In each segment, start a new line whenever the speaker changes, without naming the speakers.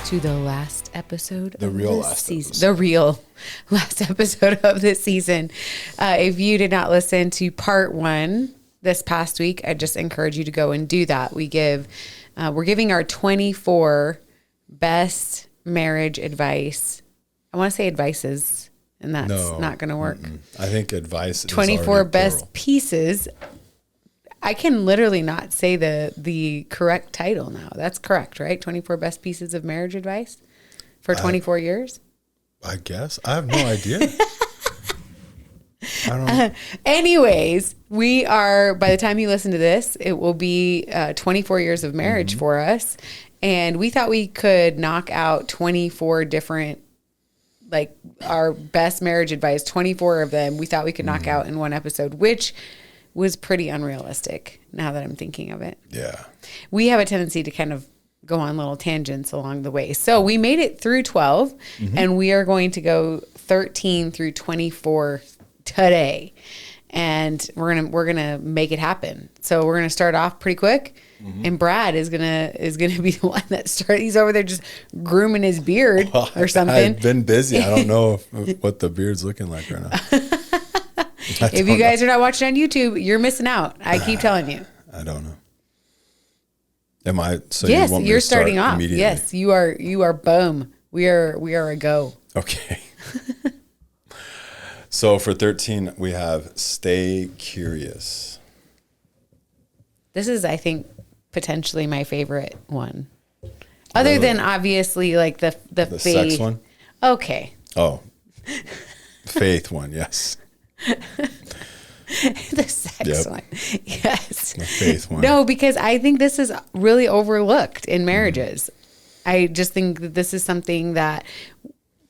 to the last episode
The
of
real
this
last
season.
episode.
The real last episode of this season. If you did not listen to part 1 this past week, I just encourage you to go and do that. We're giving our 24 best marriage advice. I want to say advices, and that's not going to work.
I think advice is
24
already
best
plural.
pieces. I can literally not say the correct title now. That's correct, right? 24 best pieces of marriage advice for 24 years?
I guess. I have no idea. I don't know.
Anyways, we are, by the time you listen to this, it will be 24 years of marriage for us. And we thought we could knock out 24 different, like our best marriage advice, 24 of them. We thought we could knock out in one episode, which was pretty unrealistic now that I'm thinking of it.
Yeah.
We have a tendency to kind of go on little tangents along the way. So we made it through 12 and we are going to go 13 through 24 today. And we're going to make it happen. So we're going to start off pretty quick. And Brad is going to be the one that starts. He's over there just grooming his beard or something.
I've been busy. I don't know what the beard's looking like right now.
If you guys are not watching on YouTube, you're missing out. I keep telling you.
I don't know. Am I? So
Yes,
you want me
you're
to start
starting off.
immediately?
Yes, you are. You are. Boom. We are a go.
Okay. So for 13, we have stay curious.
This is, I think, potentially my favorite one. Other
Really?
than obviously like the
The
faith.
sex one?
Okay.
Oh, faith one. Yes.
The sex
Yep.
one. Yes.
The faith one.
No, because I think this is really overlooked in marriages. I just think that this is something that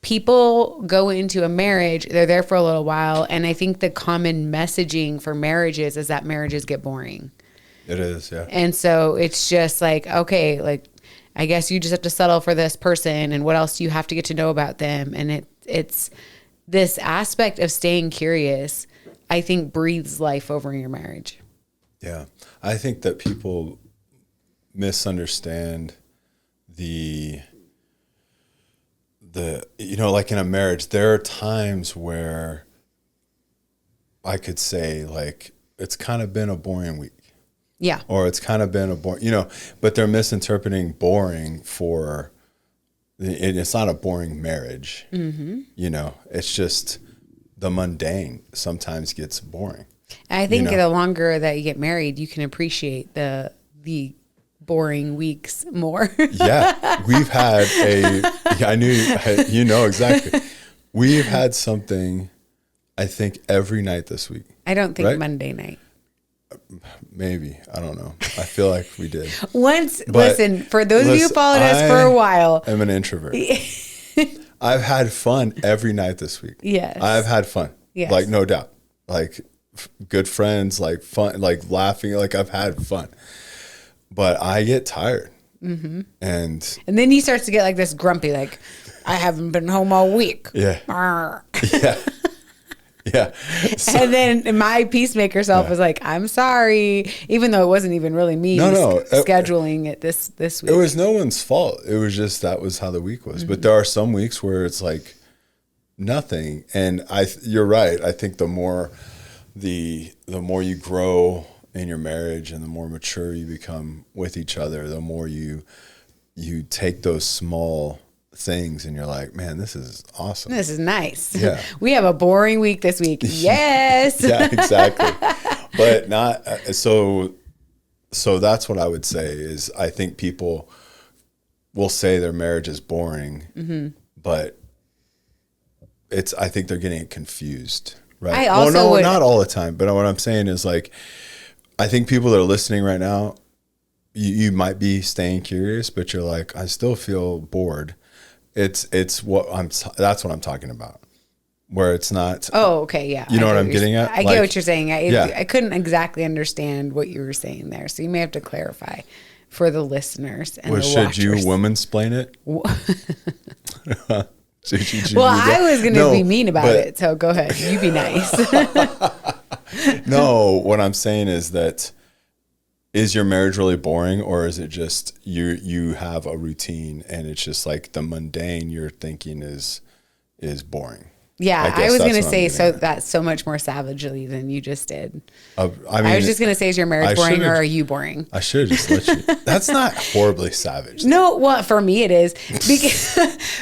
people go into a marriage, they're there for a little while, and I think the common messaging for marriages is that marriages get boring.
It is. Yeah.
And so it's just like, okay, like, I guess you just have to settle for this person, and what else do you have to get to know about them? And it's this aspect of staying curious, I think, breathes life over your marriage.
Yeah. I think that people misunderstand the like in a marriage, there are times where I could say like, it's kind of been a boring week.
Yeah.
Or it's kind of been a boring, but they're misinterpreting boring for, it's not a boring marriage. It's just the mundane sometimes gets boring.
I think the longer that you get married, you can appreciate the boring weeks more.
Yeah. We've had I knew, exactly. We've had something, I think, every night this week.
I don't think
Right?
Monday night.
Maybe. I don't know. I feel like we did.
Listen, for those of you who followed us for a while.
I'm an introvert. I've had fun every night this week.
Yes.
I've had fun.
Yes.
Like, no doubt. Like, good friends, like fun, like laughing, like I've had fun. But I get tired. And
then he starts to get like this grumpy, like, I haven't been home all week.
yeah.
Arr.
Yeah. Yeah. So,
And then my peacemaker self was like, I'm sorry, even though it wasn't even really me scheduling it this week.
it was no one's fault. It was just that was how the week was. But there are some weeks where it's like nothing. And you're right. I think the more you grow in your marriage and the more mature you become with each other, the more you take those small things and you're like, man, this is awesome.
This is nice.
Yeah.
We have a boring week this week. Yes.
Yeah, exactly. But not so that's what I would say is I think people will say their marriage is boring, but I think they're getting it confused, right? Not all the time, but what I'm saying is like, I think people that are listening right now, you might be staying curious, but you're like, I still feel bored. That's what I'm talking about. Where it's not.
Oh, okay. Yeah.
You know what I'm getting at?
I get what you're saying.
Yeah.
I couldn't exactly understand what you were saying there. So you may have to clarify for the listeners and the
should
watchers.
you womansplain it?
I was going to be mean about it. So go ahead. You be nice.
No, what I'm saying is that is your marriage really boring, or is it just you have a routine and it's just like the mundane you're thinking is boring?
Yeah, I was going to say, so that's so much more savagely than you just did. I mean, I was just going to say, is your marriage boring or are you boring?
I should have just let you. That's not horribly savage.
No, well, for me it is.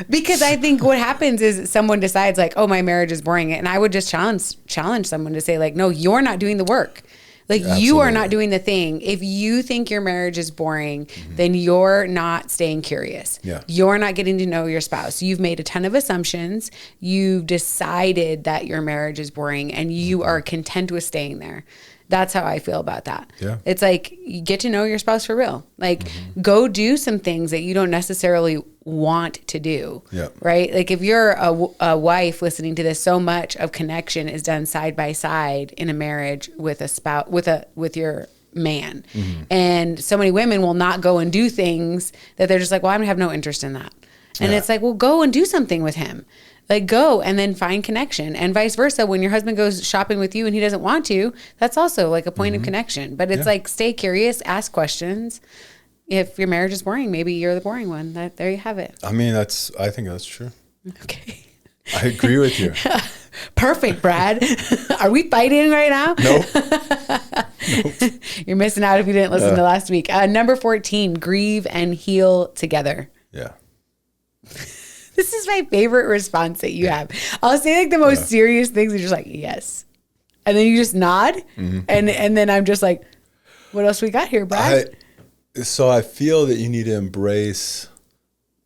Because I think what happens is someone decides like, oh, my marriage is boring. And I would just challenge someone to say like, no, you're not doing the work. Like you are not doing the thing. If you think your marriage is boring, then you're not staying curious.
Yeah.
You're not getting to know your spouse. You've made a ton of assumptions. You've decided that your marriage is boring and you are content with staying there. That's how I feel about that.
Yeah.
It's like you get to know your spouse for real. Like go do some things that you don't necessarily want to do.
Yeah.
Right? Like if you're a wife listening to this, so much of connection is done side by side in a marriage with a spouse, with your man. And so many women will not go and do things that they're just like, well, I'm gonna have no interest in that. And it's like, well, go and do something with him. Like go and then find connection, and vice versa. When your husband goes shopping with you and he doesn't want to, that's also like a point of connection. But it's like, stay curious, ask questions. If your marriage is boring, maybe you're the boring one. There you have it.
I mean, I think that's true.
Okay.
I agree with you.
Perfect, Brad. Are we fighting right now?
Nope.
You're missing out if you didn't listen to last week. Number 14, grieve and heal together.
Yeah.
This is my favorite response that you have. I'll say like the most serious things and you're just like, yes. And then you just nod. And then I'm just like, what else we got here, Brad?
So I feel that you need to embrace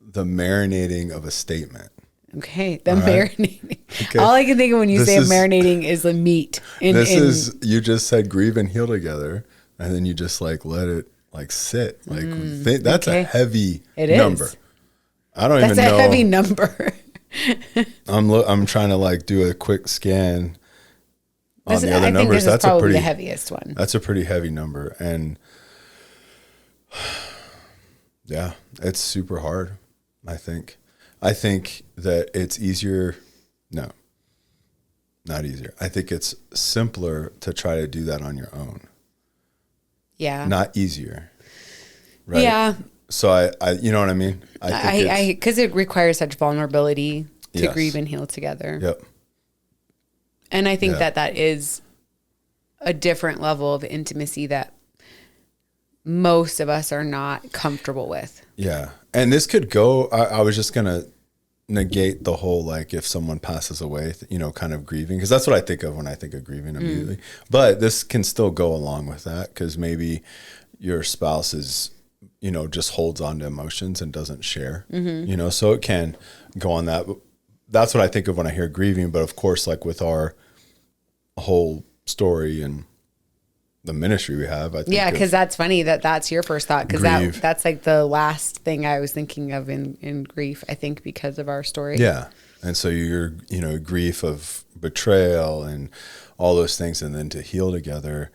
the marinating of a statement.
Okay. The marinating. Okay. All I can think of when you say marinating is the meat.
You just said grieve and heal together. And then you just like let it like sit. Like that's a heavy number.
Is.
I don't even know.
That's a heavy number.
I'm trying to like do a quick scan on the other numbers.
That's probably the heaviest one.
That's a pretty heavy number, and yeah, it's super hard. I think that it's easier. No, not easier. I think it's simpler to try to do that on your own. Yeah. Not easier. Right. Yeah. So I you know what I mean?
Because it requires such vulnerability to grieve and heal together.
Yep.
And I think that is a different level of intimacy that most of us are not comfortable with.
Yeah. And this could go, I was just going to negate the whole, like if someone passes away, kind of grieving, because that's what I think of when I think of grieving immediately. But this can still go along with that, because maybe your spouse is, just holds on to emotions and doesn't share, so it can go on that. That's what I think of when I hear grieving. But of course, like with our whole story and the ministry we have, I think.
Yeah, because that's funny that's your first thought, because that's like the last thing I was thinking of in grief, I think, because of our story.
Yeah. And so you're, grief of betrayal and all those things, and then to heal together,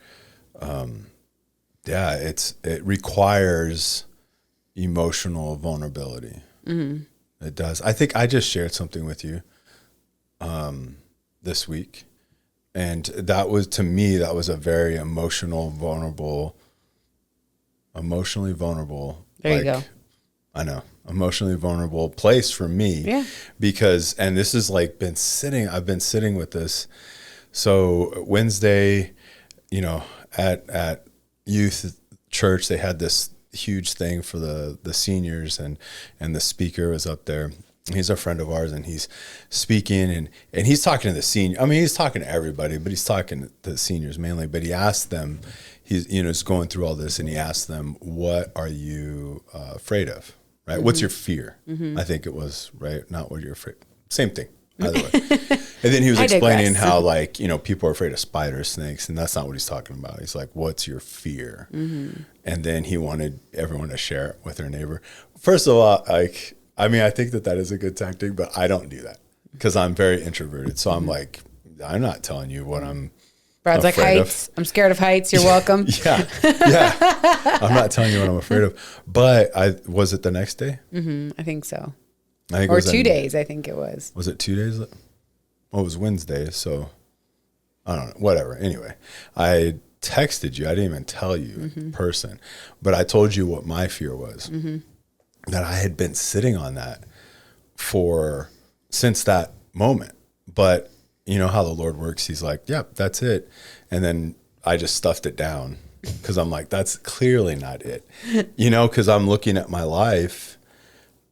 it requires emotional vulnerability. It does. I think I just shared something with you this week, and that was, to me, that was a very emotionally vulnerable.
There you go.
I know. Emotionally vulnerable place for me.
Yeah.
Because, and this is like I've been sitting with this. So Wednesday, at youth church, they had this huge thing for the seniors, and the speaker was up there. He's a friend of ours, and he's speaking, and he's talking to the senior. I mean, he's talking to everybody, but he's talking to the seniors mainly. But he asked them, he's going through all this, and he asked them, what are you afraid of? Right? What's your fear? I think it was, right? Not what you're afraid. Same thing, either way. And then he was explaining how, like, people are afraid of spiders, snakes, and that's not what he's talking about. He's like, what's your fear? And then he wanted everyone to share it with their neighbor. First of all, like, I mean, I think that is a good tactic, but I don't do that because I'm very introverted. So I'm like, I'm not telling you what I'm
Brad's like, heights. I'm scared of heights. You're welcome.
Yeah. I'm not telling you what I'm afraid of. But was it the next day?
I think so.
I think
or 2 days, I think it was.
Was it 2 days? Well, it was Wednesday, so I don't know. Whatever. Anyway, I texted you. I didn't even tell you in person, but I told you what my fear was, that I had been sitting on that since that moment. But you know how the Lord works. He's like, yep, that's it. And then I just stuffed it down because I'm like, that's clearly not it, because I'm looking at my life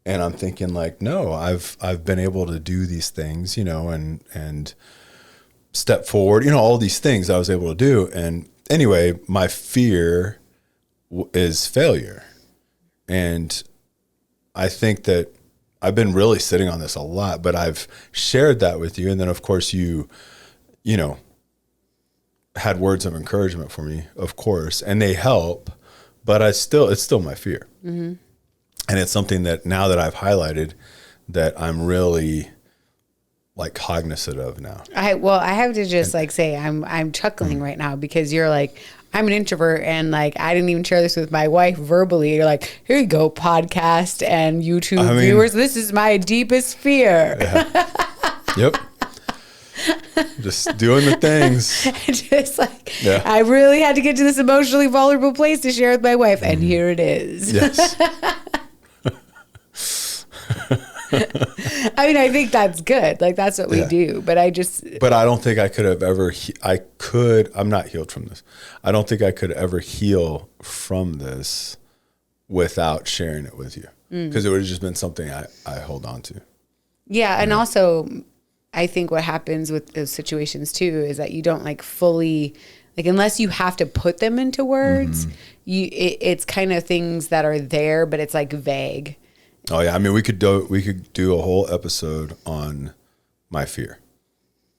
and I'm thinking like, no, I've been able to do these things, and step forward, all these things I was able to do. And anyway, my fear is failure. And I think that I've been really sitting on this a lot, but I've shared that with you. And then of course you had words of encouragement for me, of course, and they help, but it's still my fear. And it's something that now that I've highlighted that I'm really like cognizant of now. I
have to just say I'm chuckling right now because you're like, I'm an introvert and like I didn't even share this with my wife verbally. You're like, here you go, podcast and YouTube viewers. This is my deepest fear.
Yeah. Yep. Just doing the things.
Just I really had to get to this emotionally vulnerable place to share with my wife, and here it is.
Yes.
I mean, I think that's good. Like that's what we do. But I
don't think I could have ever. I'm not healed from this. I don't think I could ever heal from this without sharing it with you, because it would have just been something I hold on to.
Yeah, and also, I think what happens with those situations too is that you don't fully unless you have to put them into words. It's kind of things that are there, but it's vague.
Oh yeah, I mean we could do a whole episode on my fear.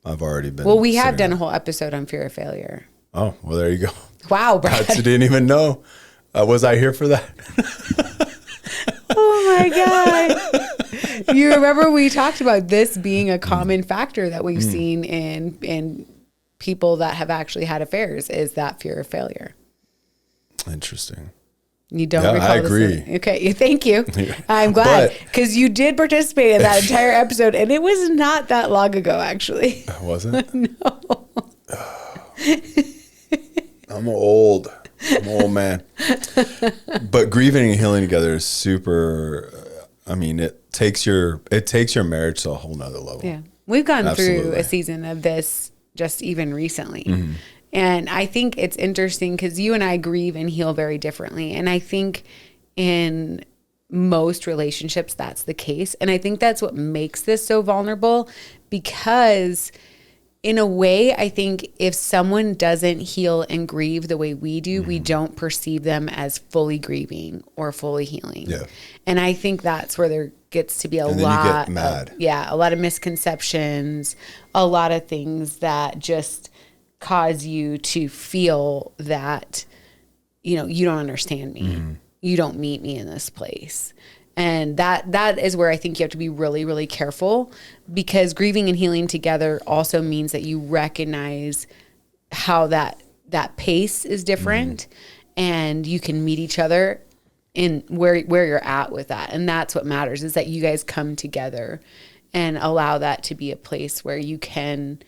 I've already been.
Well, we have done a whole episode on fear of failure.
Oh well, there you go.
Wow, Brad!
I didn't even know. Was I here for that?
Oh my God! You remember we talked about this being a common factor that we've seen in people that have actually had affairs is that fear of failure.
Interesting.
You don't recall
I agree.
Okay, thank you. I'm glad because you did participate in that entire episode, and it was not that long ago, actually.
Wasn't?
No.
I'm an old man. But grieving and healing together is super. I mean, it takes your marriage to a whole nother level.
Yeah, we've gone through a season of this just even recently. And I think it's interesting because you and I grieve and heal very differently. And I think in most relationships, that's the case. And I think that's what makes this so vulnerable because in a way, I think if someone doesn't heal and grieve the way we do, we don't perceive them as fully grieving or fully healing. Yeah. And I think that's where there gets to be a lot of misconceptions, a lot of things that just cause you to feel that, you don't understand me. You don't meet me in this place. And that is where I think you have to be really, really careful because grieving and healing together also means that you recognize how that pace is different and you can meet each other in where you're at with that. And that's what matters is that you guys come together and allow that to be a place where you can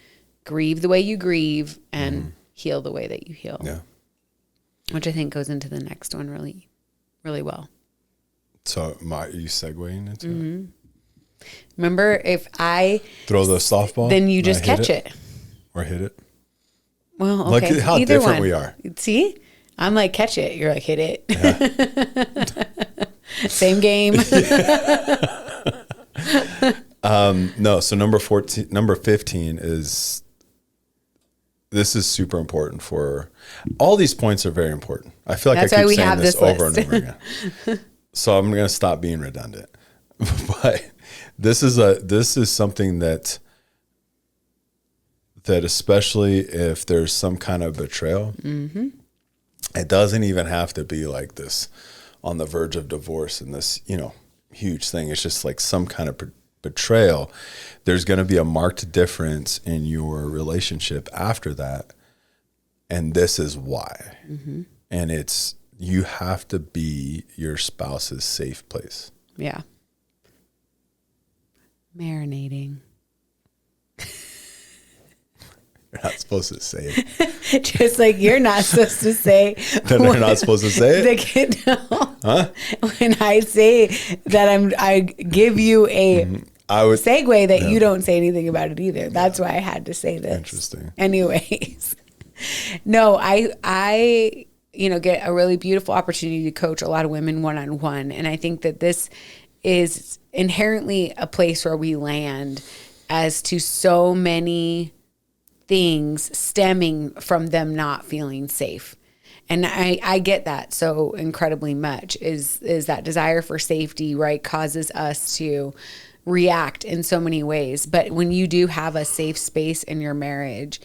grieve the way you grieve and heal the way that you heal. Yeah. Which I think goes into the next one really, really well.
So are you segueing into it?
Remember, if I
throw the softball,
then you just catch it.
Or hit it.
Well, okay.
Look how different we are.
See? I'm like, catch it. You're like, hit it. Yeah. Same game.
No, so number 15 is, this is super important for, all these points are very important. I feel like I keep saying this over and over again. So I'm going to stop being redundant. But this is something that especially if there's some kind of betrayal, it doesn't even have to be like this on the verge of divorce and this, huge thing. It's just like some kind of betrayal. There's going to be a marked difference in your relationship after that. And this is why. And it's, you have to be your spouse's safe place.
Yeah. Marinating.
You're not supposed to say it.
Just like you're not supposed to say.
Then they're not supposed to say it?
The kid, no. Huh? When I say that I give you a segue that you don't say anything about it either. That's why I had to say this.
Interesting.
Anyways. No, I get a really beautiful opportunity to coach a lot of women one-on-one. And I think that this is inherently a place where we land as to so many things stemming from them not feeling safe. And I get that so incredibly much is that desire for safety, right, causes us to react in so many ways. But when you do have a safe space in your marriage,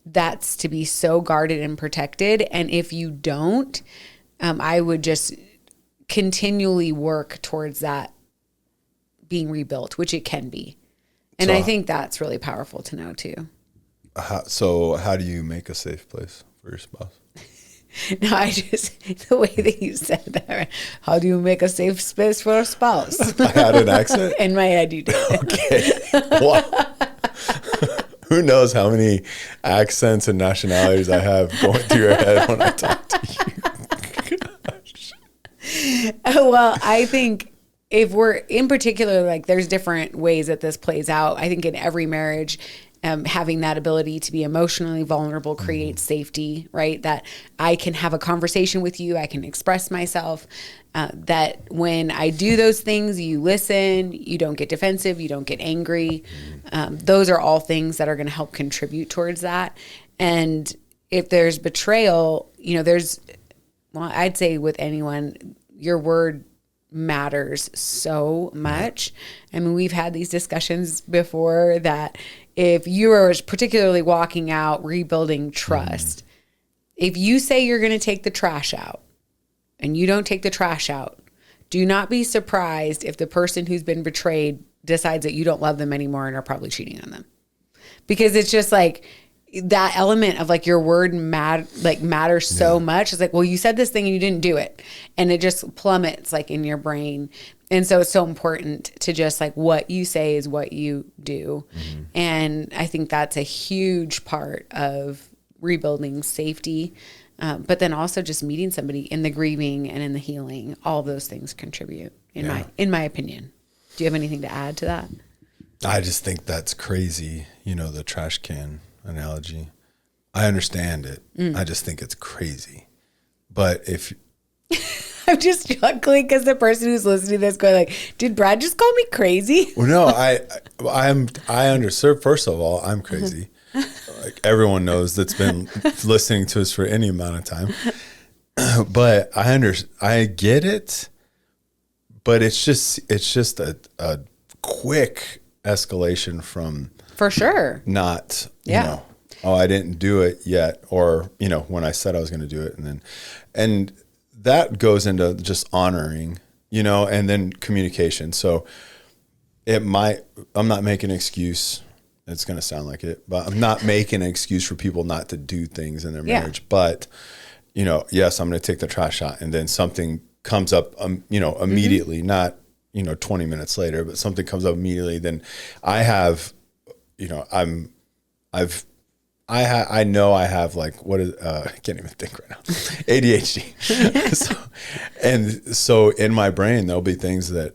that's to be so guarded and protected. And if you don't, I would just continually work towards that being rebuilt, which it can be. And I think that's really powerful to know too.
So how do you make a safe place for your spouse?
No, the way that you said that, how do you make a safe space for a spouse?
I had an accent?
In my head, you did.
Okay. Wow. Who knows how many accents and nationalities I have going through your head when I talk to you. Gosh.
Well, I think if we're in particular, like there's different ways that this plays out. I think in every marriage, having that ability to be emotionally vulnerable creates safety, right? That I can have a conversation with you. I can express myself. That when I do those things, you listen, you don't get defensive, you don't get angry. Those are all things that are going to help contribute towards that. And if there's betrayal, I'd say with anyone, your word matters so much. I mean, we've had these discussions before that if you are particularly walking out, rebuilding trust, if you say you're going to take the trash out and you don't take the trash out, do not be surprised if the person who's been betrayed decides that you don't love them anymore and are probably cheating on them. Because it's just like that element of like your word matters so much. It's like, well, you said this thing and you didn't do it. And it just plummets like in your brain. And so it's so important to just like what you say is what you do. And I think that's a huge part of rebuilding safety. But then also just meeting somebody in the grieving and in the healing, all of those things contribute in my opinion. Do you have anything to add to that?
I just think that's crazy. The trash can analogy. I understand it. I just think it's crazy. But if
I'm just chuckling because the person who's listening to this going like, did Brad just call me crazy?
Well, no, I understand. First of all, I'm crazy. Like everyone knows that's been listening to us for any amount of time. But I get it. But it's just a quick escalation from
for sure
not I didn't do it yet, or when I said I was going to do it, and that goes into just honoring, and then communication. So I'm not making an excuse. It's going to sound like it, but I'm not making an excuse for people not to do things in their marriage. But, yes, I'm going to take the trash out, and then something comes up, immediately, not, 20 minutes later, but something comes up immediately. Then I have, I know I have like, I can't even think right now, ADHD. So in my brain, there'll be things that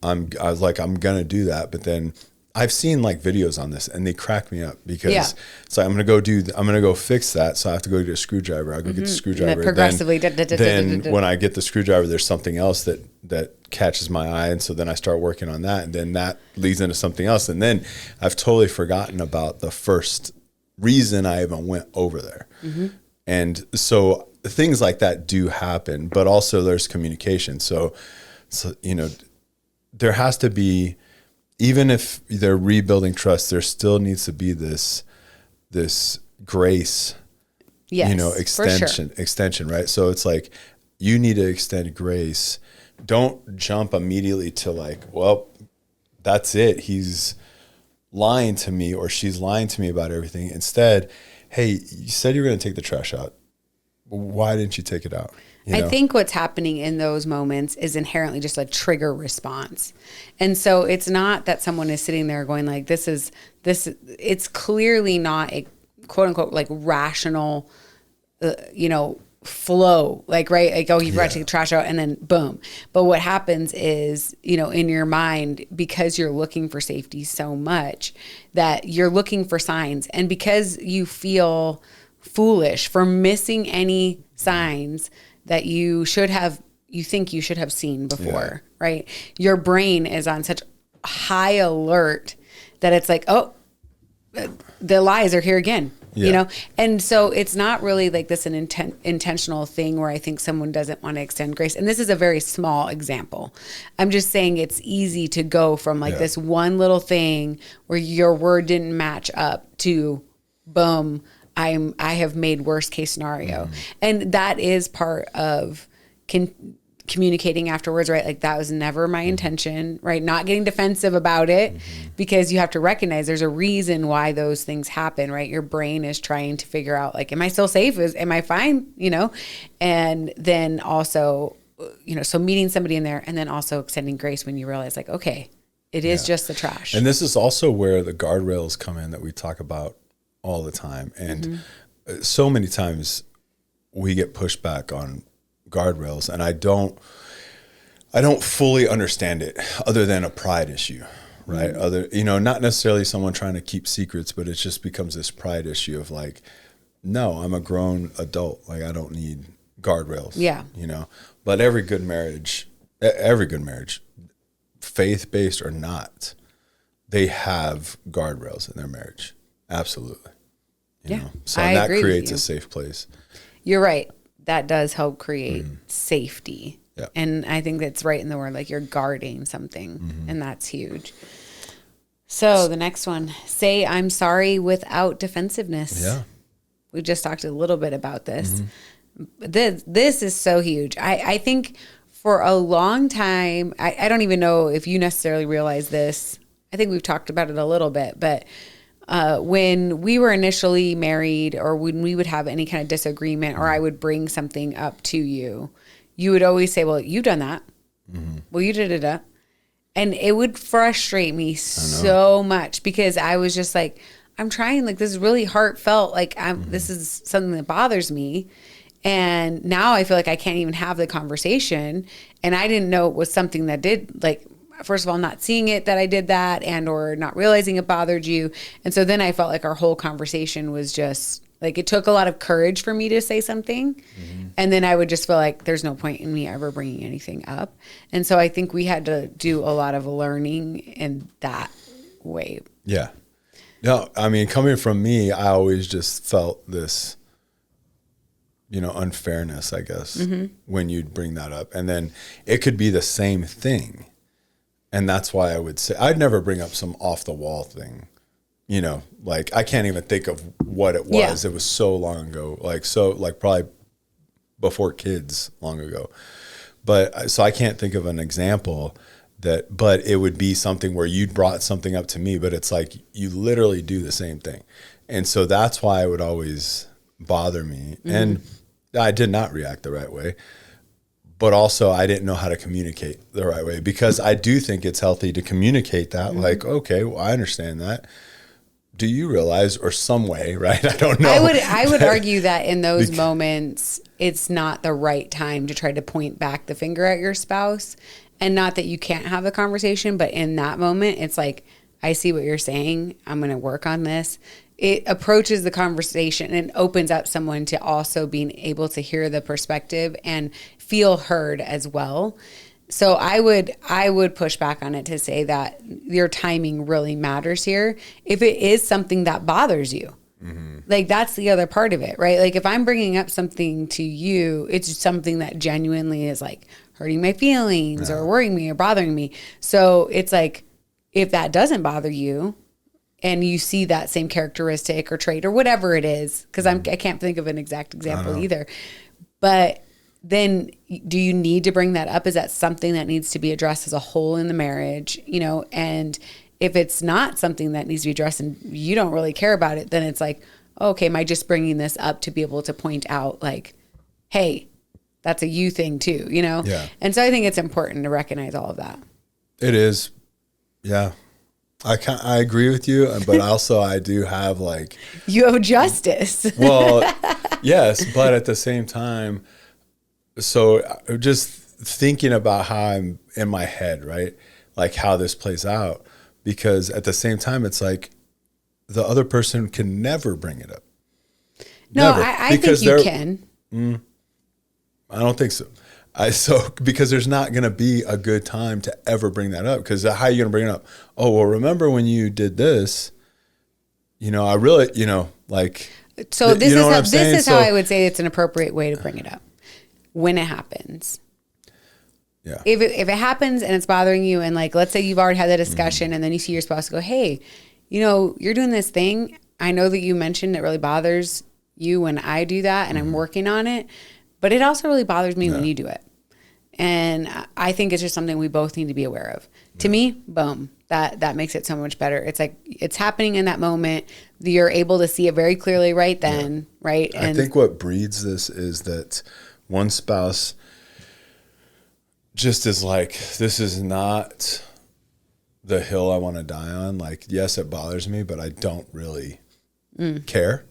I'm going to do that. But then I've seen like videos on this and they crack me up because so I'm going to go fix that. So I have to go get a screwdriver. I'll go get the screwdriver.
Progressively.
Then when I get the screwdriver, there's something else that catches my eye. And so then I start working on that, and then that leads into something else. And then I've totally forgotten about the first reason I even went over there. And so things like that do happen, but also there's communication. So there has to be, even if they're rebuilding trust, there still needs to be this grace, extension, right? So it's like, you need to extend grace. Don't jump immediately to like, well, that's it. He's lying to me or she's lying to me about everything. Instead, hey, you said you were going to take the trash out. Why didn't you take it out?
I think what's happening in those moments is inherently just a trigger response. And so it's not that someone is sitting there going like, it's clearly not quote unquote, like rational, flow, like, right. Like, oh, you brought to take the trash out and then boom. But what happens is, in your mind, because you're looking for safety so much that you're looking for signs. And because you feel foolish for missing any signs that you think you should have seen before, right? Your brain is on such high alert that it's like, oh, the lies are here again. And so it's not really like this an intentional thing where I think someone doesn't want to extend grace. And this is a very small example. I'm just saying it's easy to go from like this one little thing where your word didn't match up to boom, I have made worst case scenario. And that is part of communicating afterwards, right? Like that was never my intention, right? Not getting defensive about it because you have to recognize there's a reason why those things happen, right? Your brain is trying to figure out like, am I still safe? Am I fine? And then also, so meeting somebody in there and then also extending grace when you realize like, okay, it is just the trash.
And this is also where the guardrails come in that we talk about all the time. And so many times we get pushed back on guardrails, and I don't fully understand it other than a pride issue, right? Not necessarily someone trying to keep secrets, but it just becomes this pride issue of like, no, I'm a grown adult. Like I don't need guardrails. Yeah. But every good marriage, faith-based or not, they have guardrails in their marriage. Absolutely. So that creates a safe place.
You're right. That does help create safety. Yeah. And I think that's right in the word, like you're guarding something, and that's huge. So the next one, say I'm sorry without defensiveness. Yeah. We just talked a little bit about this. This is so huge. I think for a long time, I don't even know if you necessarily realize this. I think we've talked about it a little bit, but when we were initially married or when we would have any kind of disagreement or I would bring something up to you, you would always say, well, you've done that. Well, you did it. And it would frustrate me so much because I was just like, I'm trying, like, this is really heartfelt. Like this is something that bothers me. And now I feel like I can't even have the conversation. And I didn't know it was something that did, like, first of all, not seeing it that I did that and or not realizing it bothered you. And so then I felt like our whole conversation was just like, it took a lot of courage for me to say something. And then I would just feel like there's no point in me ever bringing anything up. And so I think we had to do a lot of learning in that way.
Yeah. No, I mean, coming from me, I always just felt this, unfairness, I guess, when you'd bring that up. And then it could be the same thing. And that's why I would say I'd never bring up some off the wall thing, like I can't even think of what it was. Yeah. It was so long ago, like probably before kids long ago. But so I can't think of an example but it would be something where you'd brought something up to me, but it's like you literally do the same thing. And so that's why it would always bother me. And I did not react the right way. But also I didn't know how to communicate the right way because I do think it's healthy to communicate that. Like, okay, well, I understand that. Do you realize, or some way, right? I don't know.
I would argue that in those moments, it's not the right time to try to point back the finger at your spouse. And not that you can't have a conversation, but in that moment, it's like, I see what you're saying. I'm going to work on this. It approaches the conversation and opens up someone to also being able to hear the perspective and feel heard as well. So I would push back on it to say that your timing really matters here. If it is something that bothers you, like that's the other part of it, right? Like if I'm bringing up something to you, it's something that genuinely is like hurting my feelings or worrying me or bothering me. So it's like, if that doesn't bother you, and you see that same characteristic or trait or whatever it is, because I can't think of an exact example either. But then do you need to bring that up? Is that something that needs to be addressed as a whole in the marriage? And if it's not something that needs to be addressed and you don't really care about it, then it's like, okay, am I just bringing this up to be able to point out like, hey, that's a you thing too, Yeah. And so I think it's important to recognize all of that.
It is. Yeah. I agree with you, but also I do have like,
you have justice.
well, yes, but at the same time, so just thinking about how I'm in my head, right? Like how this plays out, because at the same time, it's like the other person can never bring it up.
No,
Never.
I think you can.
I don't think so. Because there's not going to be a good time to ever bring that up. Because how are you going to bring it up? Oh, well, remember when you did this? I really, like.
So this is
So,
how I would say it's an appropriate way to bring it up when it happens.
Yeah.
If it happens and it's bothering you, and like, let's say you've already had the discussion, and then you see your spouse go, "Hey, you're doing this thing. I know that you mentioned it really bothers you when I do that, and I'm working on it, but it also really bothers me when you do it." And I think it's just something we both need to be aware of. To me, boom, that makes it so much better. It's like it's happening in that moment. You're able to see it very clearly right then, right? And
I think what breeds this is that one spouse just is like, this is not the hill I want to die on. Like, yes, it bothers me, but I don't really care.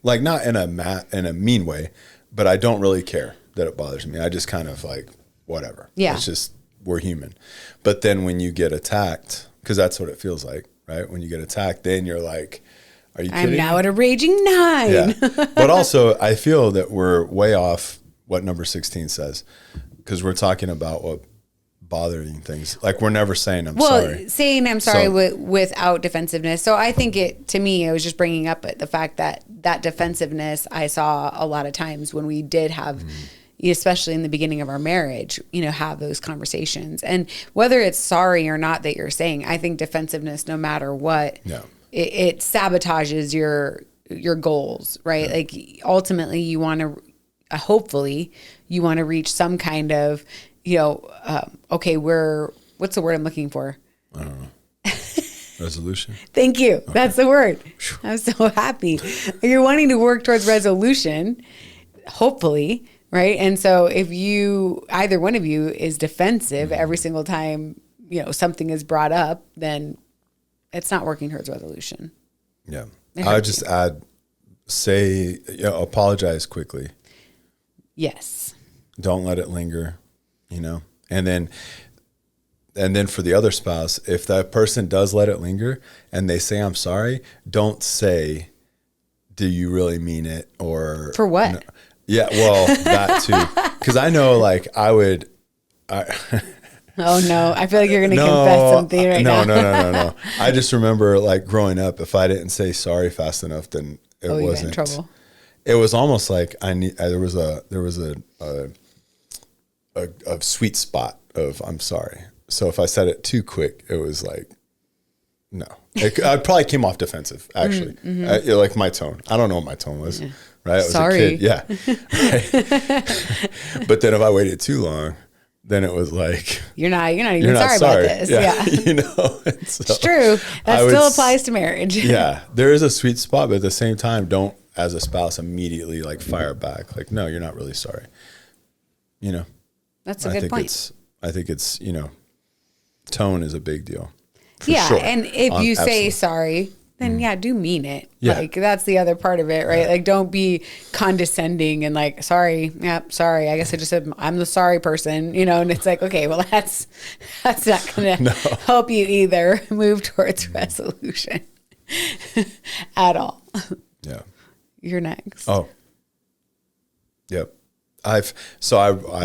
Like not in a mean way, but I don't really care that it bothers me. I just kind of like, whatever.
Yeah.
It's just, we're human. But then when you get attacked, because that's what it feels like, right? When you get attacked, then you're like, are you kidding?
I'm now at a raging 9.
Yeah. But also, I feel that we're way off what number 16 says, because we're talking about what bothering things. Like, we're never saying I'm sorry.
Saying I'm sorry without defensiveness. So I think to me, I was just bringing up the fact that defensiveness I saw a lot of times when we did have, especially in the beginning of our marriage, have those conversations. And whether it's sorry or not that you're saying, I think defensiveness, no matter what, it sabotages your goals, right? Yeah. Like ultimately you want to, hopefully you want to reach some kind of, okay, what's the word I'm looking for?
I don't know. Resolution.
Thank you. Okay. That's the word. I'm so happy. You're wanting to work towards resolution, hopefully, right? And so if either one of you is defensive every single time, something is brought up, then it's not working towards resolution.
Yeah. I would just add, apologize quickly.
Yes.
Don't let it linger, and then for the other spouse, if that person does let it linger and they say, I'm sorry, don't say, do you really mean it? Or
for what?
No. Yeah, well, that too. Because I know, like, oh
no, I feel like you're going to confess something right now.
No. I just remember, like, growing up, if I didn't say sorry fast enough, then it wasn't.
You got in trouble.
It was almost like there was a sweet spot of I'm sorry. So if I said it too quick, it was like, no. I probably came off defensive, actually. Like my tone. I don't know what my tone was. Yeah. Right? I was
sorry.
a kid. Yeah. Right. But then if I waited too long, then it was like,
you're not even sorry about this. Yeah.
So
it's true. That still applies to marriage.
Yeah. There is a sweet spot, but at the same time, don't, as a spouse, immediately like fire back. Like, no, you're not really sorry.
That's a good point.
I think it's, tone is a big deal.
Yeah.
Sure.
And if you say sorry, then do mean it.
Yeah.
Like that's the other part of it, right? Like don't be condescending and like, sorry. Yeah, sorry. I guess I just said I'm the sorry person, and it's like, okay, well that's not going to help you either move towards resolution at all.
Yeah.
You're next.
Oh. Yep. I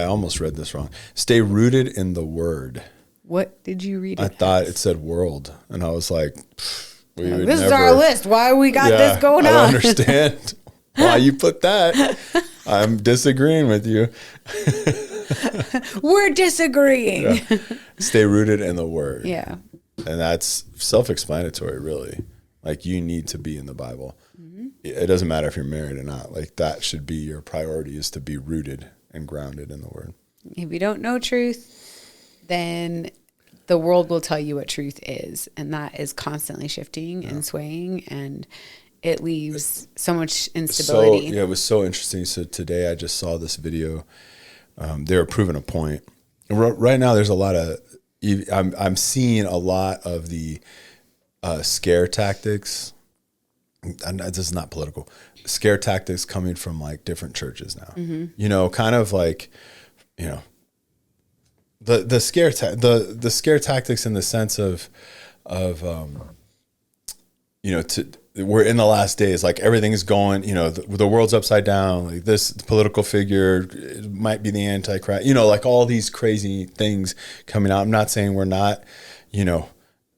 almost read this wrong. Stay rooted in the word.
What did you read?
I thought it said world, and I was like,
this is our list. Why we got this going on?
I don't understand why you put that. I'm disagreeing with you.
We're disagreeing.
Yeah. Stay rooted in the word.
Yeah.
And that's self-explanatory, really. Like, you need to be in the Bible. Mm-hmm. It doesn't matter if you're married or not. Like, that should be your priority, is to be rooted and grounded in the word.
If you don't know truth, then the world will tell you what truth is. And that is constantly shifting and swaying. And it leaves so much instability.
It was so interesting. So today I just saw this video. They were proving a point. Right now there's a lot of I'm seeing a lot of the scare tactics. And this is not political. Scare tactics coming from like different churches now. You know, kind of like, you know, the scare the scare tactics in the sense of you know, we're in the last days, like everything is going, you know, the world's upside down, like this political figure might be the Antichrist, you know, like all these crazy things coming out. I'm not saying we're not, you know,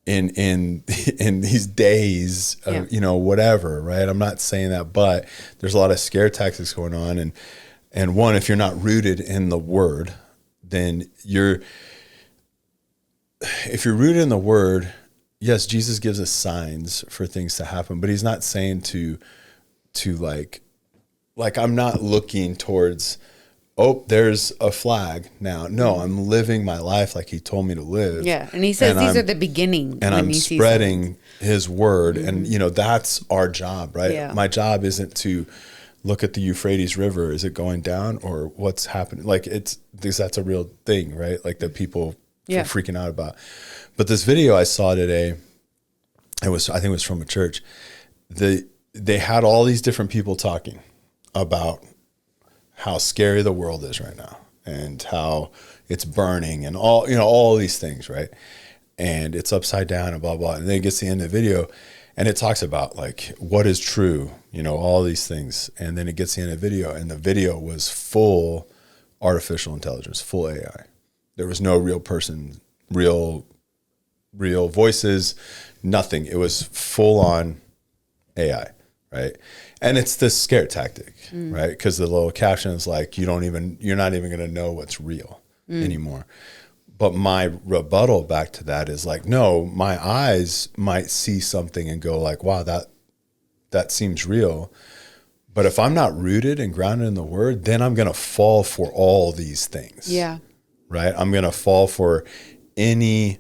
in these days of, you know, whatever, right? I'm not saying that, but there's a lot of scare tactics going on. And one, if you're not rooted in the word, then if you're rooted in the word, yes, Jesus gives us signs for things to happen, but he's not saying to like I'm not looking towards, oh, there's a flag now. No, I'm living my life like he told me to live.
Yeah. And he says these are the beginning.
And I'm spreading his word. And, you know, that's our job, right? Yeah. My job isn't to look at the Euphrates River. Is it going down or what's happening? Like because that's a real thing, right? Like that people are freaking out about. But this video I saw today, I think it was from a church. They had all these different people talking about how scary the world is right now and how it's burning and all, you know, all these things, right? And it's upside down and blah, blah. And then it gets to the end of the video and it talks about like what is true, you know, all these things. And then it gets to the end of the video and the video was full artificial intelligence, full AI. There was no real person, real voices, nothing. It was full on AI, right? And it's this scare tactic, right? Because the little caption is like, you're not even going to know what's real anymore. But my rebuttal back to that is like, no, my eyes might see something and go like, wow, that seems real. But if I'm not rooted and grounded in the word, then I'm going to fall for all these things.
Yeah.
Right? I'm going to fall for any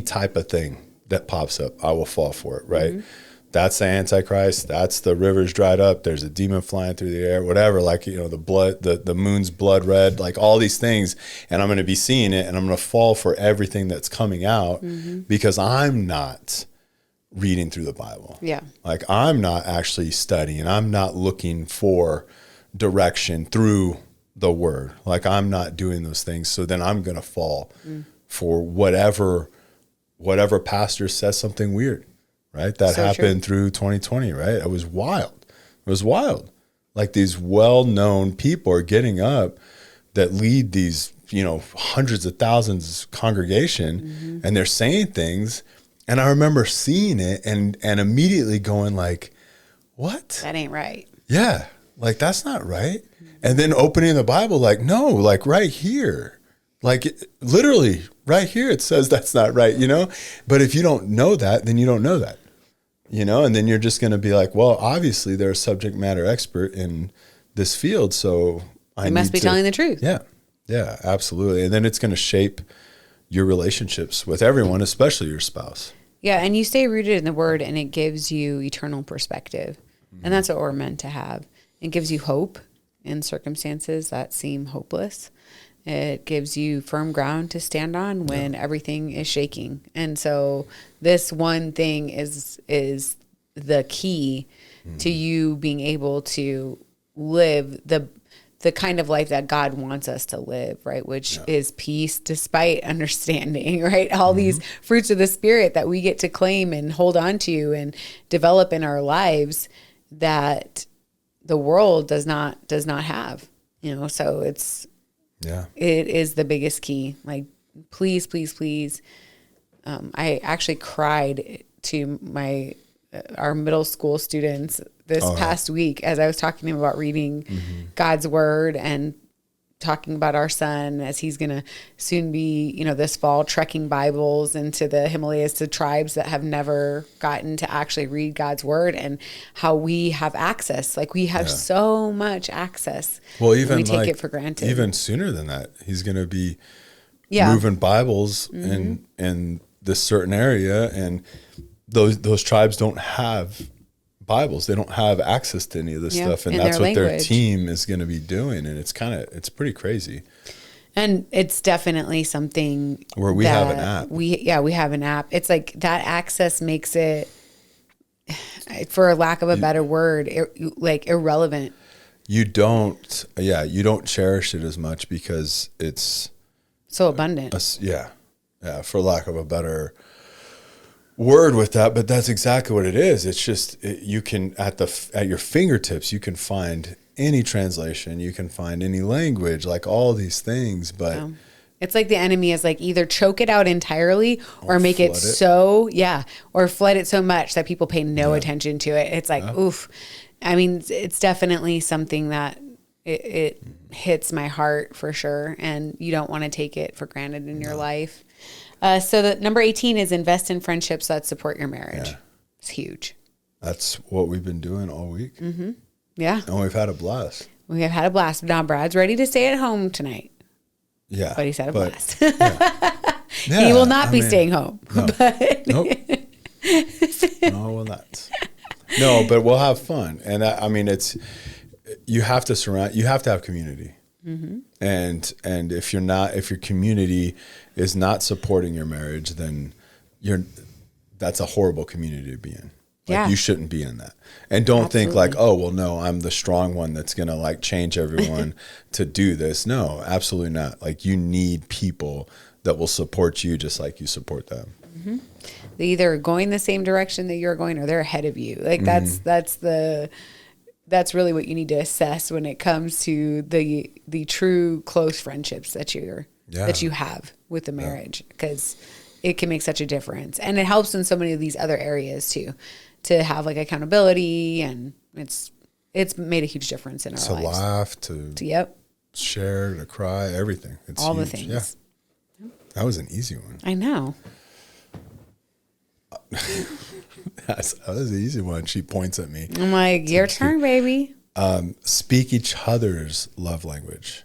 type of thing that pops up. I will fall for it, right? That's the Antichrist. That's the rivers dried up. There's a demon flying through the air, whatever, like, you know, the blood, the moon's blood red, like all these things. And I'm going to be seeing it and I'm going to fall for everything that's coming out because I'm not reading through the Bible. Yeah. Like I'm not actually studying. I'm not looking for direction through the word. Like I'm not doing those things. So then I'm going to fall for whatever pastor says something weird. Right? That so happened through 2020, right? It was wild. It was wild. Like these well-known people are getting up that lead these, you know, hundreds of thousands congregation and they're saying things. And I remember seeing it and immediately going like, what?
That ain't right.
Yeah. Like that's not right. And then opening the Bible like, no, like right here. Like literally right here, it says that's not right, you know? But if you don't know that, then you don't know that, you know? And then you're just going to be like, well, obviously they're a subject matter expert in this field. So
I must be telling the truth.
Yeah. Yeah, absolutely. And then it's going to shape your relationships with everyone, especially your spouse.
Yeah. And you stay rooted in the word and it gives you eternal perspective. And that's what we're meant to have. It gives you hope in circumstances that seem hopeless. It gives you firm ground to stand on when everything is shaking. And so this one thing is the key to you being able to live the kind of life that God wants us to live, right? Which is peace despite understanding, right? All these fruits of the Spirit that we get to claim and hold on to and develop in our lives that the world does not have, you know? So it is the biggest key. Like, please, please, please. I actually cried to our middle school students this past week as I was talking to them about reading God's word and talking about our son as he's going to soon be, you know, this fall trekking Bibles into the Himalayas to tribes that have never gotten to actually read God's word and how we have access. Like we have so much access.
Well, even
we take it for granted.
Even sooner than that, he's going to be moving Bibles in this certain area. And those tribes don't have Bibles. They don't have access to any of this stuff. And that's what their team is going to be doing. And it's pretty crazy.
And it's definitely something
where we have an app.
We have an app. It's like that access makes it, for lack of a better word, like irrelevant.
You don't cherish it as much because it's
so abundant.
For lack of a better word with that, but that's exactly what it is. It's just you can at your fingertips you can find any translation, you can find any language, like all these things, but
it's like the enemy is like either choke it out entirely or make it so or flood it so much that people pay no attention to it. It's like oof. I mean, it's definitely something that it hits my heart for sure, and you don't want to take it for granted in your life. So the number 18 is invest in friendships that support your marriage. Yeah. It's huge.
That's what we've been doing all week.
Mm-hmm. Yeah.
And we've had a blast.
We have had a blast. Now Brad's ready to stay at home tonight.
Yeah.
But he's had a blast. He will not be staying home.
No.
But
Nope. No, well, not. No, but we'll have fun. And I mean, you have to have community. Mm-hmm. And if your community is not supporting your marriage, then that's a horrible community to be in. Like you shouldn't be in that. And don't think like, oh, well, no, I'm the strong one that's going to like change everyone to do this. No, absolutely not. Like you need people that will support you just like you support them.
Mm-hmm. They're either going the same direction that you're going or they're ahead of you. Like that's really what you need to assess when it comes to the true close friendships that you have with the marriage, because it can make such a difference. And it helps in so many of these other areas too, to have like accountability, and it's made a huge difference in our lives.
To laugh, to share, to cry, everything. It's
all
huge.
the things.
Yeah. That was an easy one.
I know.
That was an easy one. She points at me.
I'm like, your turn, baby.
Speak each other's love language.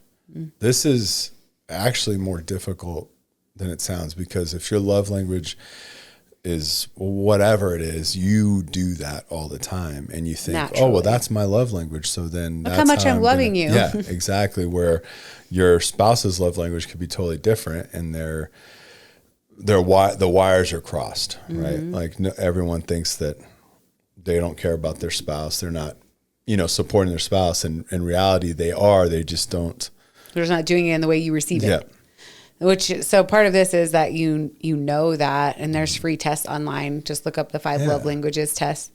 This is actually more difficult than it sounds, because if your love language is whatever it is, you do that all the time, and you think, naturally, oh, well, that's my love language. So then
look how much I'm loving you.
Yeah, exactly. Where your spouse's love language could be totally different, and the wires are crossed, right? Like everyone thinks that they don't care about their spouse. They're not, supporting their spouse. And in reality, they are. They just don't.
They're just not doing it in the way you receive it. So part of this is that you know that, and there's free tests online. Just look up the 5 love languages test.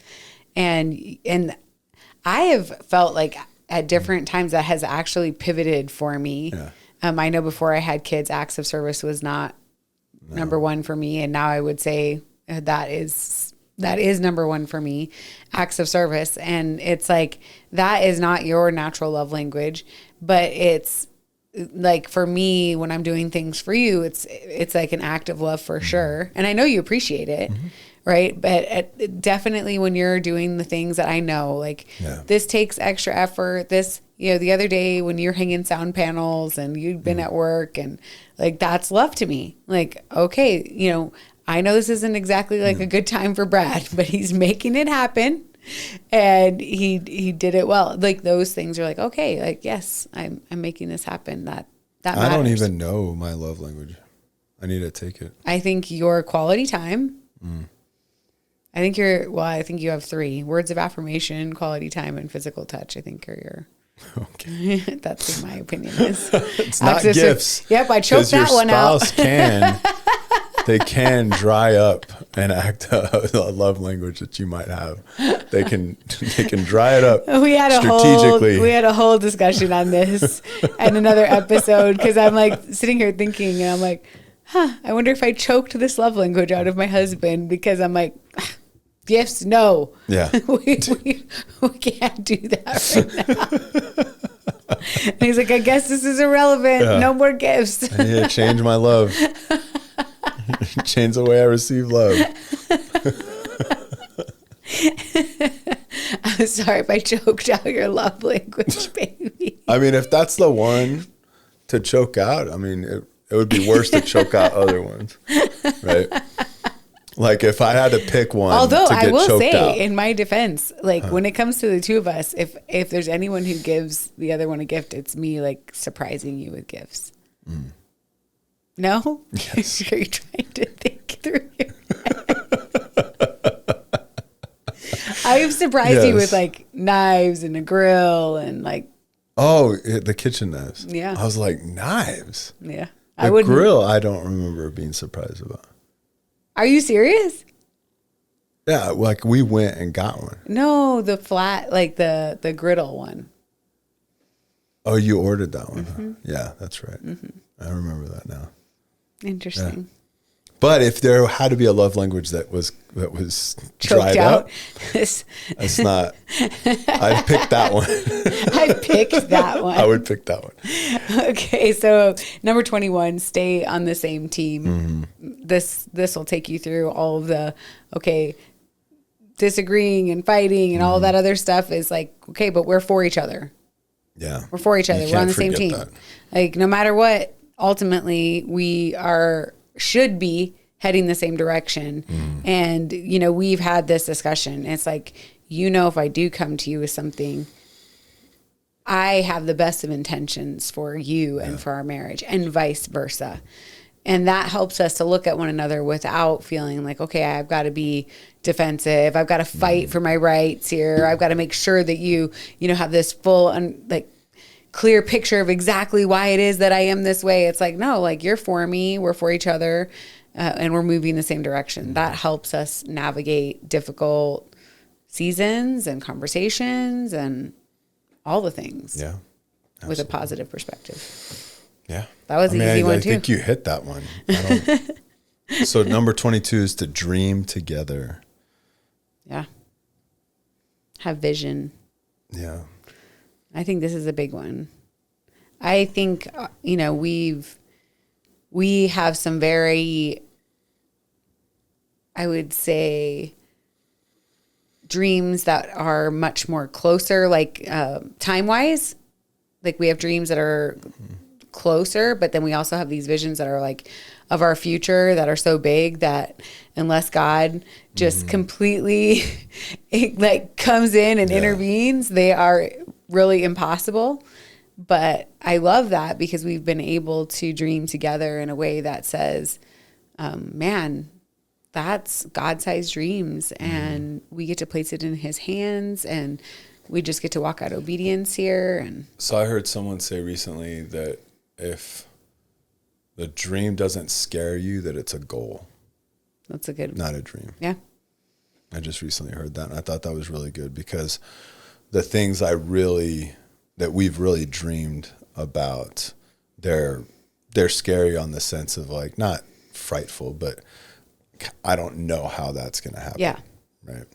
And I have felt like at different times that has actually pivoted for me. Yeah. I know before I had kids, acts of service was not number one for me. And now I would say that is number one for me, acts of service. And it's like, that is not your natural love language, but it's like, for me, when I'm doing things for you, it's like an act of love for sure. And I know you appreciate it. Right. But definitely when you're doing the things that I know, like this takes extra effort, the other day when you're hanging sound panels and you've been at work, and like, that's love to me. Like, okay, I know this isn't exactly like a good time for Brad, but he's making it happen, and he did it well. Like, those things are like, okay, like, yes, I'm making this happen. That matters.
I don't even know my love language. I need to take it.
I think your quality time. I think you have 3 words of affirmation, quality time, and physical touch. I think are your. Okay. That's what my opinion is.
It's not gifts.
Yep, I choked that one out.
They can dry up and act a love language that you might have. They can dry it up.
We had a whole discussion on this in another episode, because I'm like sitting here thinking, and I'm like, I wonder if I choked this love language out of my husband, because I'm like, gifts, no.
Yeah.
we can't do that right now. And he's like, I guess this is irrelevant. Yeah. No more gifts.
I need to change my love. Change the way I receive love.
I'm sorry if I choked out your love language, baby.
I mean, if that's the one to choke out, I mean, it would be worse to choke out other ones, right? Like, if I had to pick one,
although
to get
I will
choked
say,
out.
in my defense, like when it comes to the two of us, if there's anyone who gives the other one a gift, it's me, like surprising you with gifts. No?
Yes.
Are you trying to think through your head? I've surprised you with like knives and a grill and like.
Oh, the kitchen knives.
Yeah.
I was like, knives?
Yeah.
The grill, I don't remember being surprised about.
Are you serious?
Yeah, like we went and got one.
No, the flat, like the griddle one.
Oh, you ordered that one. Huh? Yeah, that's right. I remember that now.
Interesting.
Yeah. But if there had to be a love language that was dried
out.
up, that's not. I'd pick that one.
I picked that one.
I would pick that one.
Okay, so number 21, stay on the same team. This will take you through all of the disagreeing and fighting and all that other stuff is like, okay, but we're for each other.
Yeah.
We're for each other. We're on the same team.
That.
Like no matter what, ultimately we should be heading the same direction. And, we've had this discussion. It's like, if I do come to you with something, I have the best of intentions for you and for our marriage and vice versa. And that helps us to look at one another without feeling like, okay, I've got to be defensive. I've got to fight for my rights here. I've got to make sure that you have this full clear picture of exactly why it is that I am this way. It's like, no, like you're for me, we're for each other, and we're moving the same direction. That helps us navigate difficult seasons and conversations and all the things.
Yeah. Absolutely.
With a positive perspective.
Yeah.
That was an easy one too.
I think you hit that one. So number 22 is to dream together.
Yeah. Have vision.
Yeah.
I think this is a big one. I think, we have some very, I would say, dreams that are much more closer, like time-wise. Like we have dreams that are closer, but then we also have these visions that are like of our future that are so big that unless God just completely comes in and intervenes, they are really impossible. But I love that because we've been able to dream together in a way that says, man, that's God-sized dreams and we get to place it in his hands and we just get to walk out obedience here. And
so I heard someone say recently that if the dream doesn't scare you, that it's a goal.
That's a good,
not a dream.
Yeah.
I just recently heard that and I thought that was really good because the things that we've really dreamed about, they're scary on the sense of like, not frightful, but I don't know how that's going to happen.
Yeah.
Right.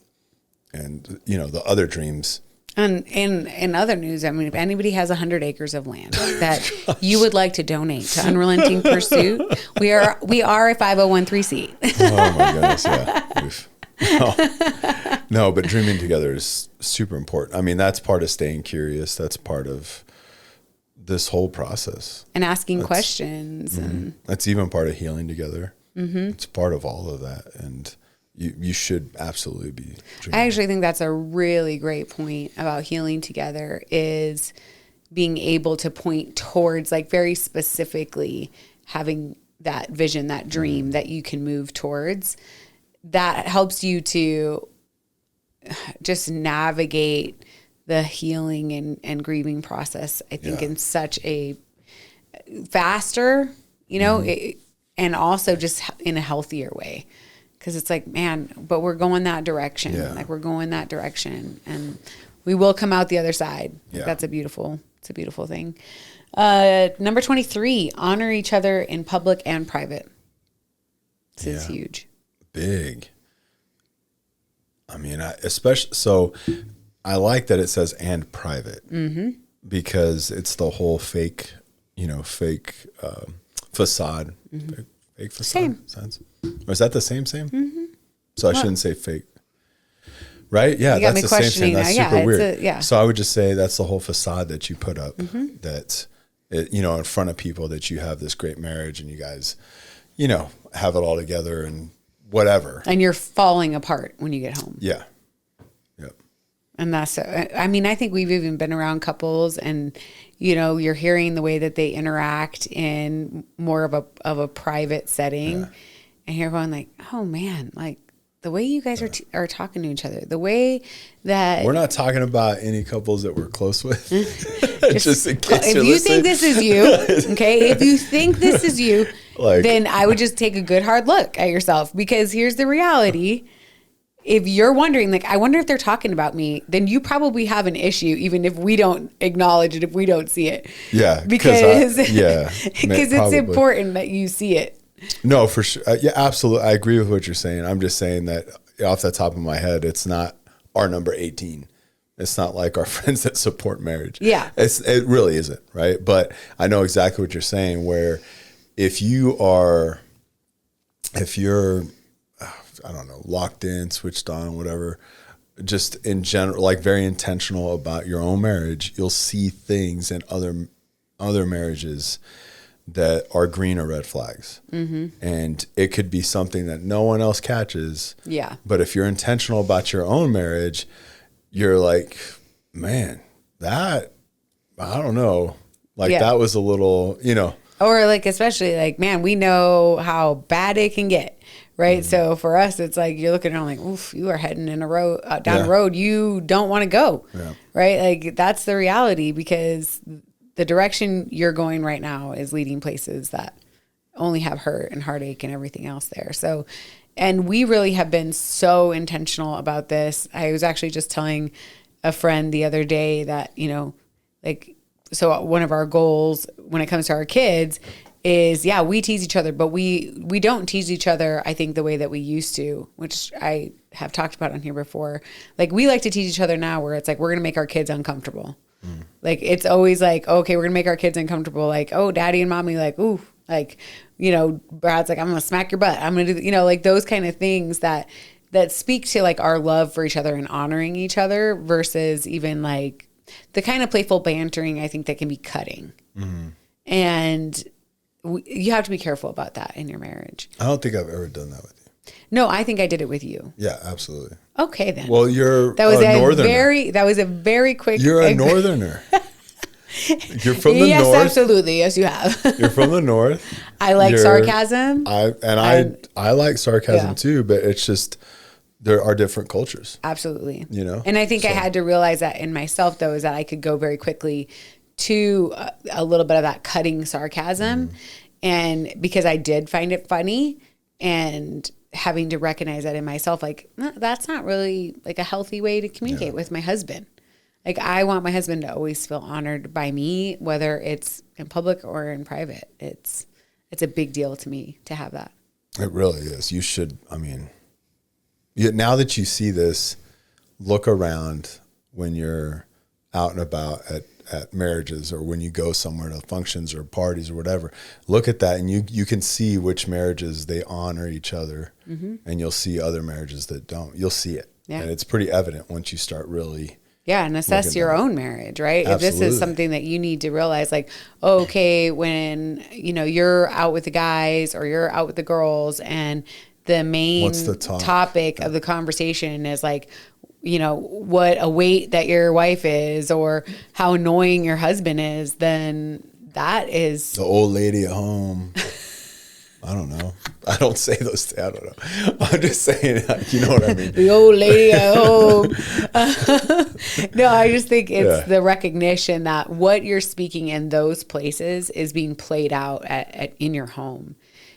And the other dreams.
And in other news, I mean, if anybody has 100 acres of land that you would like to donate to Unrelenting Pursuit, we are a 501(c)(3).
Oh my goodness, yeah. No, but dreaming together is super important. I mean, that's part of staying curious. That's part of this whole process.
And asking questions. And
that's even part of healing together. It's part of all of that. And you should absolutely be dreaming.
I actually think that's a really great point about healing together is being able to point towards like very specifically having that vision, that dream that you can move towards. That helps you to just navigate the healing and grieving process, I think, in such a faster, and also just in a healthier way. Because it's like, man, but we're going that direction.
Yeah.
Like we're going that direction and we will come out the other side.
Yeah.
That's a beautiful thing. Number 23, honor each other in public and private. This is huge.
Big. I mean, I like that it says and private because it's the whole fake facade. Fake facade.
Same.
Sense. Or is that the same? So I shouldn't say fake. Right? Yeah,
that's
the same thing. That's super weird. So I would just say that's the whole facade that you put up that, in front of people that you have this great marriage and you guys, have it all together and whatever.
And you're falling apart when you get home.
Yeah. Yep.
And that's, I mean, I think we've even been around couples and, you know, you're hearing the way that they interact in more of a private setting. Yeah. And you're going like, oh man, like the way you guys are talking to each other, the way that
we're not talking about any couples that we're close with. Just in case
if you think this is you, okay, if you think this is you, like, then I would just take a good hard look at yourself, because here's the reality. If you're wondering, like, I wonder if they're talking about me, then you probably have an issue, even if we don't acknowledge it, if we don't see it.
Yeah.
Because it's important that you see it.
No, for sure. Yeah, absolutely. I agree with what you're saying. I'm just saying that off the top of my head, it's not our number 18. It's not like our friends that support marriage.
Yeah.
It really isn't, right? But I know exactly what you're saying, where if you're, I don't know, locked in, switched on, whatever, just in general, like very intentional about your own marriage, you'll see things in other marriages that are green or red flags. Mm-hmm. And it could be something that no one else catches.
Yeah.
But if you're intentional about your own marriage, you're like, man, that, I don't know, like that was a little, you know.
Or like, especially like, man, we know how bad it can get. Right. Mm-hmm. So for us, it's like, you're looking around like, oof, you are heading in a road down a road you don't want to go. Yeah. Right. Like that's the reality, because the direction you're going right now is leading places that only have hurt and heartache and everything else there. So, and we really have been so intentional about this. I was actually just telling a friend the other day that, you know, like, so one of our goals when it comes to our kids is, we tease each other, but we don't tease each other, I think, the way that we used to, which I have talked about on here before. Like, we like to tease each other now where it's like, we're going to make our kids uncomfortable. Like, it's always like, okay, we're going to make our kids uncomfortable. Like, oh, daddy and mommy, like, ooh, like, you know, Brad's like, I'm going to smack your butt. I'm going to do, you know, like those kind of things that speak to like our love for each other and honoring each other, versus even like the kind of playful bantering, I think, that can be cutting. Mm-hmm. And you have to be careful about that in your marriage.
I don't think I've ever done that with you.
No, I think I did it with you.
Yeah, absolutely.
Okay, then.
Well, that was a
northerner. That was a very quick.
You're a northerner. You're from the north.
Yes, absolutely. Yes, you have.
You're from the north.
I like sarcasm.
I like sarcasm too, but it's just there are different cultures.
Absolutely.
You know?
And I think I had to realize that in myself, though, is that I could go very quickly to a little bit of that cutting sarcasm. And because I did find it funny, and having to recognize that in myself, like, that's not really like a healthy way to communicate with my husband. Like, I want my husband to always feel honored by me, whether it's in public or in private. It's a big deal to me to have that.
It really is. You should, I mean, now that you see this, look around when you're out and about at marriages, or when you go somewhere to functions or parties or whatever, look at that, and you can see which marriages they honor each other, and you'll see other marriages that don't. You'll see it. Yeah. And it's pretty evident once you start really.
Yeah, and assess your own marriage, right? Absolutely. If this is something that you need to realize, like, okay, when, you know, you're out with the guys or you're out with the girls, and the main topic of the conversation is like, you know, what a weight that your wife is, or how annoying your husband is, then that is
the old lady at home. I don't know. I don't say those things. I don't know. I'm just saying, you know what I mean?
The old lady at home. No, I just think it's the recognition that what you're speaking in those places is being played out in your home.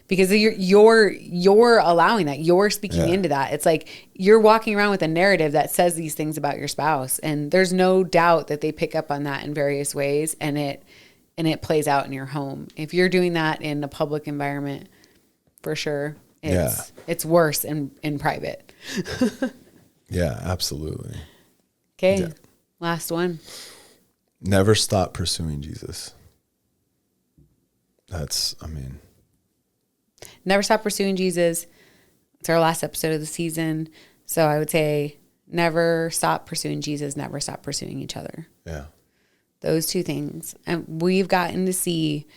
Because you're allowing that. You're speaking into that. It's like you're walking around with a narrative that says these things about your spouse, and there's no doubt that they pick up on that in various ways, and it plays out in your home. If you're doing that in a public environment, for sure, it's worse in private.
Yeah, absolutely.
Okay, last one.
Never stop pursuing Jesus.
Never stop pursuing Jesus. It's our last episode of the season. So I would say never stop pursuing Jesus, never stop pursuing each other.
Yeah.
Those two things. And we've gotten to see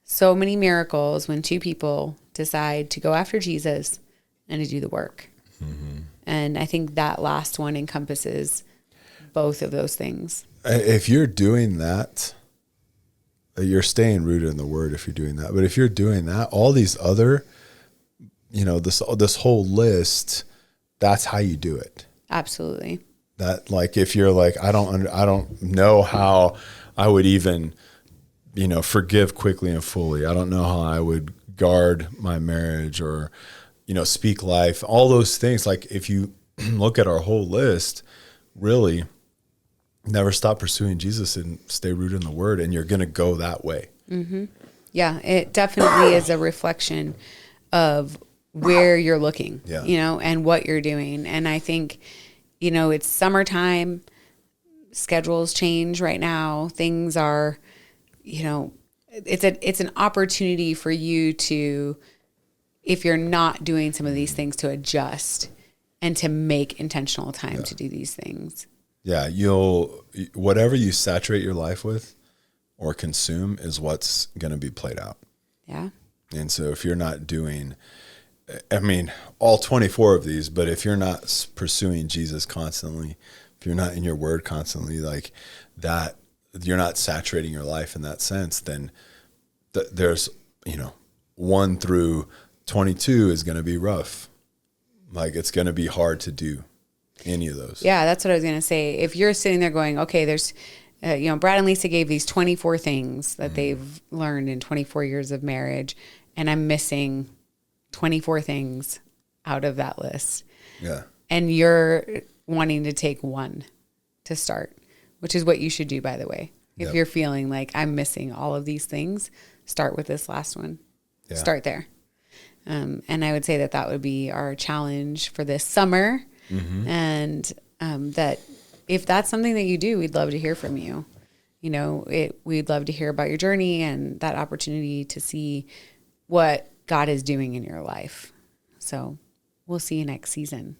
so many miracles when two people decide to go after Jesus and to do the work. Mm-hmm. And I think that last one encompasses both of those things.
If you're doing that, you're staying rooted in the word if you're doing that. But if you're doing that, all these other, this whole list, that's how you do it.
Absolutely.
That, like, if you're like, I don't know how I would even, forgive quickly and fully. I don't know how I would guard my marriage or, speak life, all those things. Like, if you look at our whole list, really never stop pursuing Jesus and stay rooted in the word, and you're going to go that way.
Mm-hmm. Yeah, it definitely is a reflection of where you're looking, and what you're doing. And I think, it's summertime, schedules change right now. Things are, it's an opportunity for you to, if you're not doing some of these things, to adjust and to make intentional time to do these things.
Yeah, whatever you saturate your life with or consume is what's going to be played out.
Yeah.
And so if you're not doing, all 24 of these, but if you're not pursuing Jesus constantly, if you're not in your word constantly, like that, you're not saturating your life in that sense, then there's, 1 through 22 is going to be rough. Like, it's going to be hard to do any of those.
Yeah, that's what I was going to say. If you're sitting there going, okay, there's, Brad and Lisa gave these 24 things that they've learned in 24 years of marriage, and I'm missing 24 things out of that list.
Yeah.
And you're wanting to take one to start, which is what you should do, by the way. If you're feeling like I'm missing all of these things, start with this last one. Yeah. Start there. And I would say that would be our challenge for this summer. Mm-hmm. And that if that's something that you do, we'd love to hear from you. We'd love to hear about your journey and that opportunity to see what God is doing in your life. So we'll see you next season.